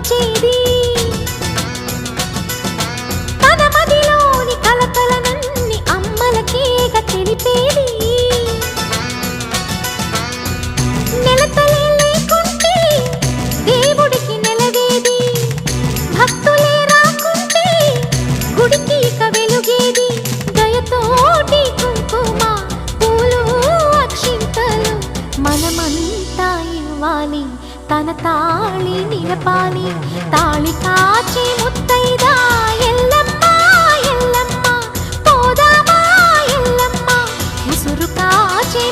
మరిచేది తన మదిలోని కలకలనన్ని అమ్మలకేగ తెలిపేది నెలతలే లేకుంటే దేవుడికి నెలవేది భక్తులే రాకుంటే గుడికి ఇక వెలుగేది దయతోటి కుంకుమ పూలు అక్షింతలు మనమంతా ఇవ్వాలి తన తాళి నిలపాలి తాళి కాచి ముత్తైదా ఎల్లమ్మ ఎల్లమ్మ పోదామా ఎల్లమ్మ ఉసురు కాచి